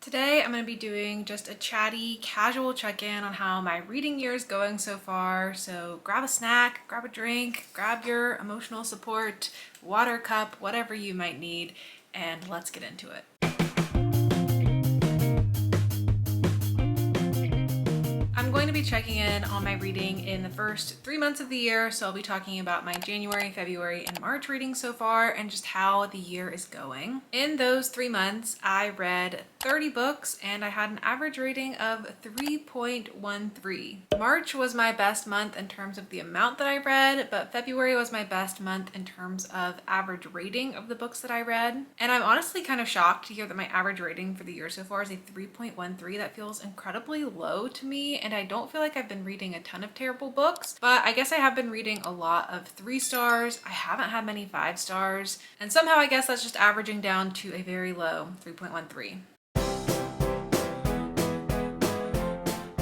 Today I'm going to be doing just a chatty, casual check-in on how my reading year is going so far. So grab a snack, grab a drink, grab your emotional support, water cup, whatever you might need, and let's get into it. I'm going to be checking in on my reading in the first 3 months of the year, so I'll be talking about my January, February, and March reading so far and just how the year is going. In those 3 months, I read 30 books and I had an average rating of 3.13. March was my best month in terms of the amount that I read, but February was my best month in terms of average rating of the books that I read. And I'm honestly kind of shocked to hear that my average rating for the year so far is a 3.13. That feels incredibly low to me, and I don't feel like I've been reading a ton of terrible books, but I guess I have been reading a lot of 3 stars. I haven't had many 5 stars, and somehow I guess that's just averaging down to a very low 3.13.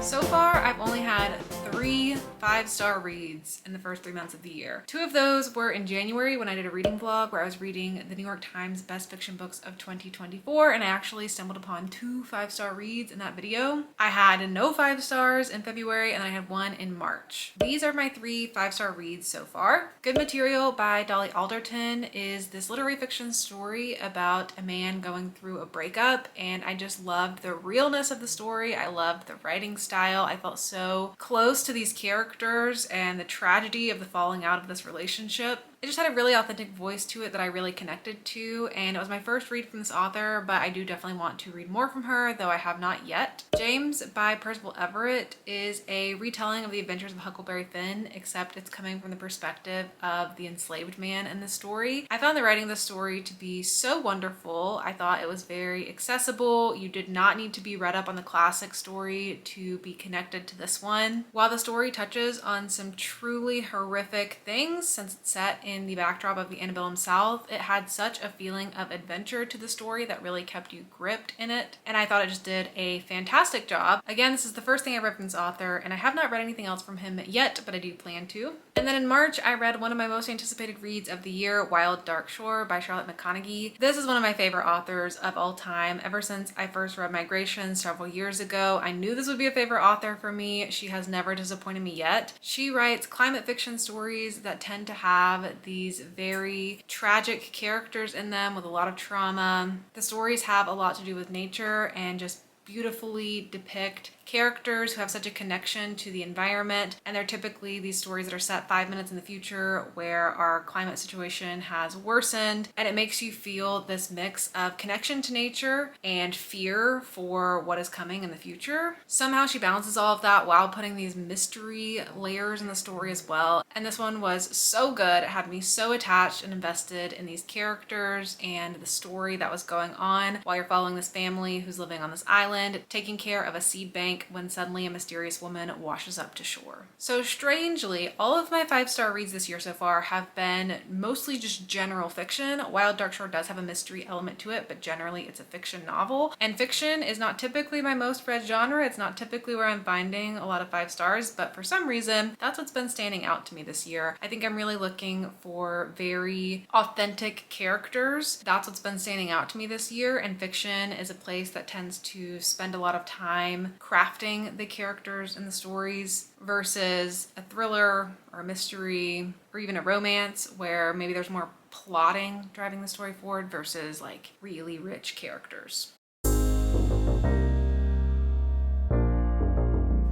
So far, I've only had 3 5-star reads in the first 3 months of the year. 2 of those were in January when I did a reading vlog where I was reading the New York Times Best Fiction Books of 2024, and I actually stumbled upon 2 5-star reads in that video. I had no 5 stars in February and I had 1 in March. These are my 3 5-star reads so far. Good Material by Dolly Alderton is this literary fiction story about a man going through a breakup, and I just loved the realness of the story. I loved the writing style. I felt so close to these characters and the tragedy of the falling out of this relationship. It just had a really authentic voice to it that I really connected to, and it was my first read from this author, but I do definitely want to read more from her, though I have not yet. James by Percival Everett is a retelling of the adventures of Huckleberry Finn, except it's coming from the perspective of the enslaved man in the story. I found the writing of the story to be so wonderful. I thought it was very accessible. You did not need to be read up on the classic story to be connected to this one. While the story touches on some truly horrific things, since it's set in the backdrop of the antebellum South, it had such a feeling of adventure to the story that really kept you gripped in it, and I thought it just did a fantastic job. Again, this is the first thing I read from this author, and I have not read anything else from him yet, but I do plan to. And then in March, I read one of my most anticipated reads of the year, Wild Dark Shore by Charlotte McConaghy. This is one of my favorite authors of all time. Ever since I first read Migration several years ago, I knew this would be a favorite author for me. She has never disappointed me yet. She writes climate fiction stories that tend to have these very tragic characters in them with a lot of trauma. The stories have a lot to do with nature and just beautifully depict characters who have such a connection to the environment, and they're typically these stories that are set 5 minutes in the future where our climate situation has worsened, and it makes you feel this mix of connection to nature and fear for what is coming in the future. Somehow she balances all of that while putting these mystery layers in the story as well, and this one was so good. It had me so attached and invested in these characters and the story that was going on while you're following this family who's living on this island taking care of a seed bank when suddenly a mysterious woman washes up to shore. So strangely, all of my 5-star reads this year so far have been mostly just general fiction. Wild Dark Shore does have a mystery element to it, but generally it's a fiction novel. And fiction is not typically my most read genre. It's not typically where I'm finding a lot of 5 stars, but for some reason, that's what's been standing out to me this year. I think I'm really looking for very authentic characters. That's what's been standing out to me this year, and fiction is a place that tends to spend a lot of time crafting the characters in the stories versus a thriller or a mystery or even a romance where maybe there's more plotting driving the story forward versus like really rich characters.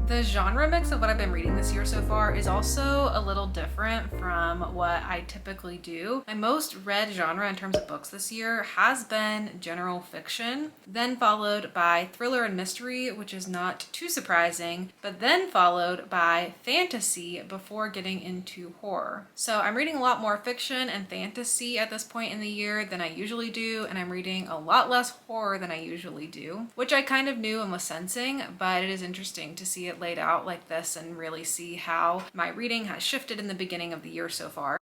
The genre mix of what I've been reading this year so far is also a little different from what I typically do. My most read genre in terms of books this year has been general fiction, then followed by thriller and mystery, which is not too surprising, but then followed by fantasy before getting into horror. So I'm reading a lot more fiction and fantasy at this point in the year than I usually do, and I'm reading a lot less horror than I usually do, which I kind of knew and was sensing, but it is interesting to see it laid out like this and really see how my reading has shifted in the beginning of the year so far.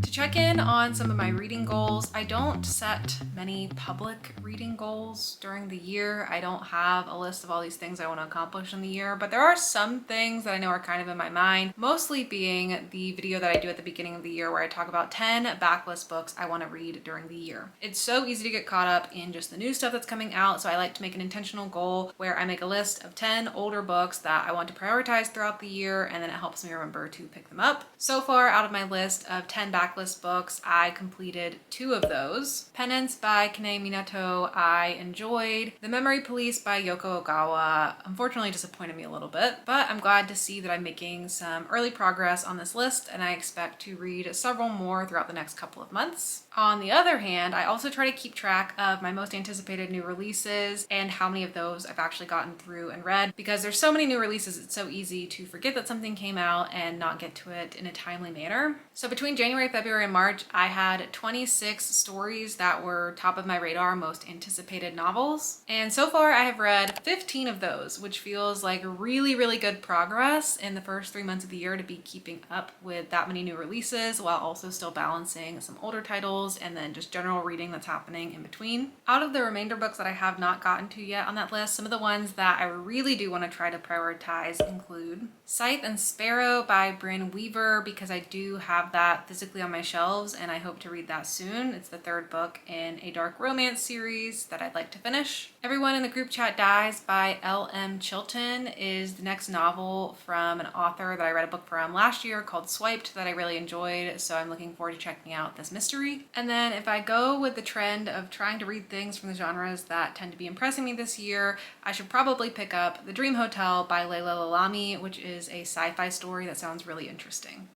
To check in on some of my reading goals. I don't set many public reading goals during the year. I don't have a list of all these things I want to accomplish in the year, but there are some things that I know are kind of in my mind, mostly being the video that I do at the beginning of the year where I talk about 10 backlist books I want to read during the year. It's so easy to get caught up in just the new stuff that's coming out, so I like to make an intentional goal where I make a list of 10 older books that I want to prioritize throughout the year, and then it helps me remember to pick them up. So far, out of my list of 10 backlist books, I completed 2 of those. Penance by Kanae Minato I enjoyed. The Memory Police by Yoko Ogawa unfortunately disappointed me a little bit, but I'm glad to see that I'm making some early progress on this list, and I expect to read several more throughout the next couple of months. On the other hand, I also try to keep track of my most anticipated new releases and how many of those I've actually gotten through and read, because there's so many new releases, it's so easy to forget that something came out and not get to it in a timely manner. So between January, February, and March, I had 26 stories that were top of my radar, most anticipated novels. And so far I have read 15 of those, which feels like really, really good progress in the first 3 months of the year to be keeping up with that many new releases while also still balancing some older titles and then just general reading that's happening in between. Out of the remainder books that I have not gotten to yet on that list, some of the ones that I really do want to try to prioritize include Scythe and Sparrow by Bryn Weaver, because I do have that physically on my shelves and I hope to read that soon. It's the 3rd book in a dark romance series that I'd like to finish. Everyone in the Group Chat Dies by L.M. Chilton is the next novel from an author that I read a book from last year called Swiped that I really enjoyed, so I'm looking forward to checking out this mystery. And then if I go with the trend of trying to read things from the genres that tend to be impressing me this year, I should probably pick up The Dream Hotel by Layla Lalami, which is a sci-fi story that sounds really interesting.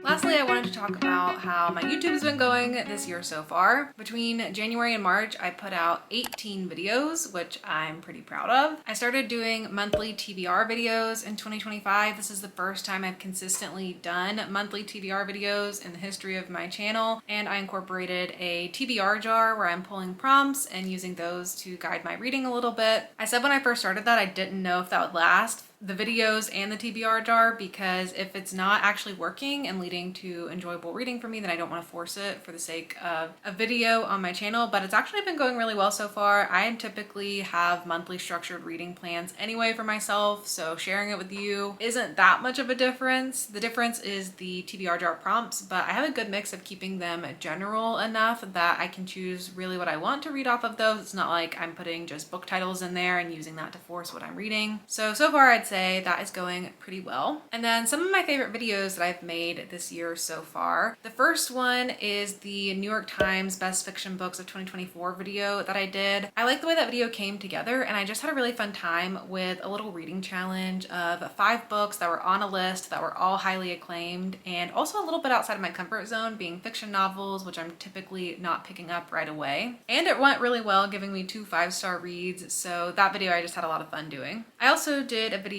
Lastly, I wanted to talk about how my YouTube has been going this year so far. Between January and March, I put out 18 videos, which I'm pretty proud of. I started doing monthly TBR videos in 2025. This is the first time I've consistently done monthly TBR videos in the history of my channel, and I incorporated a TBR jar where I'm pulling prompts and using those to guide my reading a little bit. I said when I first started that I didn't know if that would last, the videos and the TBR jar, because if it's not actually working and leading to enjoyable reading for me, then I don't want to force it for the sake of a video on my channel. But it's actually been going really well so far. I typically have monthly structured reading plans anyway for myself, so sharing it with you isn't that much of a difference. The difference is the TBR jar prompts, but I have a good mix of keeping them general enough that I can choose really what I want to read off of those. It's not like I'm putting just book titles in there and using that to force what I'm reading. So far I'd say that is going pretty well. And then some of my favorite videos that I've made this year so far. The first one is the New York Times Best Fiction Books of 2024 video that I did. I like the way that video came together, and I just had a really fun time with a little reading challenge of 5 books that were on a list that were all highly acclaimed and also a little bit outside of my comfort zone, being fiction novels, which I'm typically not picking up right away. And it went really well, giving me 2 5-star reads, so that video I just had a lot of fun doing. I also did a video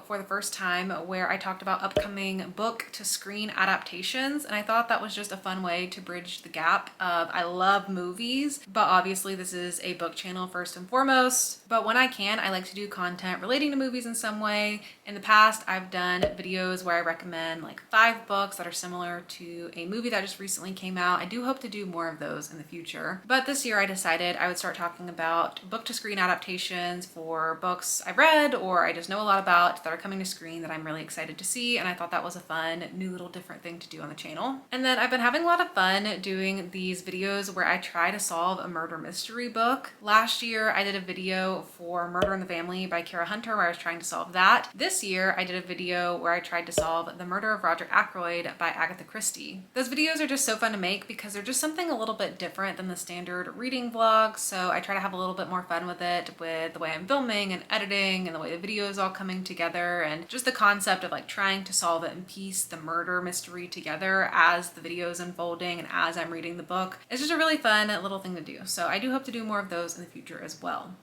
for the first time where I talked about upcoming book to screen adaptations, and I thought that was just a fun way to bridge the gap of I love movies, but obviously this is a book channel first and foremost, but when I can, I like to do content relating to movies in some way. In the past, I've done videos where I recommend like 5 books that are similar to a movie that just recently came out. I do hope to do more of those in the future, but this year I decided I would start talking about book to screen adaptations for books I've read or I just know a lot about that are coming to screen that I'm really excited to see, and I thought that was a fun new little different thing to do on the channel. And then I've been having a lot of fun doing these videos where I try to solve a murder mystery book. Last year I did a video for Murder in the Family by Kara Hunter where I was trying to solve that. This year I did a video where I tried to solve The Murder of Roger Ackroyd by Agatha Christie. Those videos are just so fun to make because they're just something a little bit different than the standard reading vlog, so I try to have a little bit more fun with it, with the way I'm filming and editing and the way the video is all coming together, and just the concept of like trying to solve it and piece the murder mystery together as the video is unfolding and as I'm reading the book. It's just a really fun little thing to do. So I do hope to do more of those in the future as well.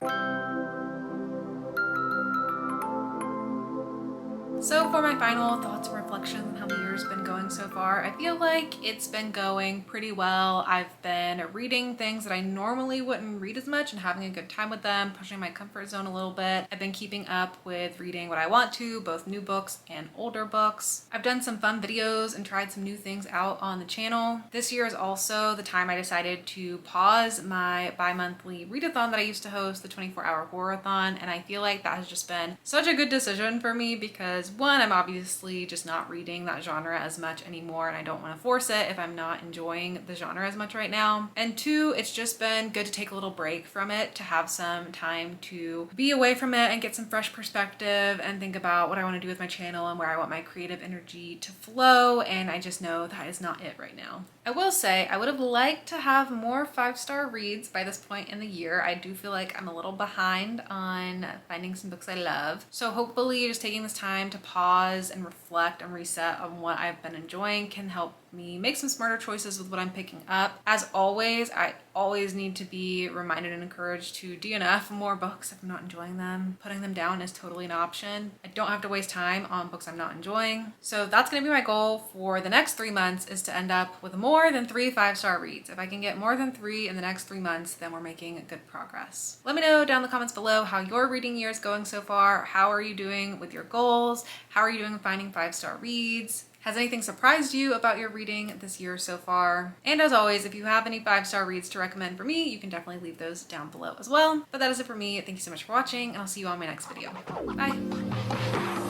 So for my final thoughts and reflections on how the year's been going so far, I feel like it's been going pretty well. I've been reading things that I normally wouldn't read as much and having a good time with them, pushing my comfort zone a little bit. I've been keeping up with reading what I want to, both new books and older books. I've done some fun videos and tried some new things out on the channel. This year is also the time I decided to pause my bi-monthly read-a-thon that I used to host, the 24-hour horror-a-thon, and I feel like that has just been such a good decision for me because one, I'm obviously just not reading that genre as much anymore and I don't want to force it if I'm not enjoying the genre as much right now. And two, it's just been good to take a little break from it, to have some time to be away from it and get some fresh perspective and think about what I want to do with my channel and where I want my creative energy to flow, and I just know that is not it right now. I will say I would have liked to have more 5-star reads by this point in the year. I do feel like I'm a little behind on finding some books I love. So hopefully just taking this time to pause and reflect and reset on what I've been enjoying can help me make some smarter choices with what I'm picking up. As always, I always need to be reminded and encouraged to DNF more books if I'm not enjoying them. Putting them down is totally an option. I don't have to waste time on books I'm not enjoying. So that's gonna be my goal for the next 3 months, is to end up with more than 3 5-star reads. If I can get more than 3 in the next 3 months, then we're making good progress. Let me know down in the comments below how your reading year is going so far. How are you doing with your goals? How are you doing finding 5-star reads? Has anything surprised you about your reading this year so far? And as always, if you have any 5-star reads to recommend for me, you can definitely leave those down below as well. But that is it for me. Thank you so much for watching, and I'll see you on my next video. Bye.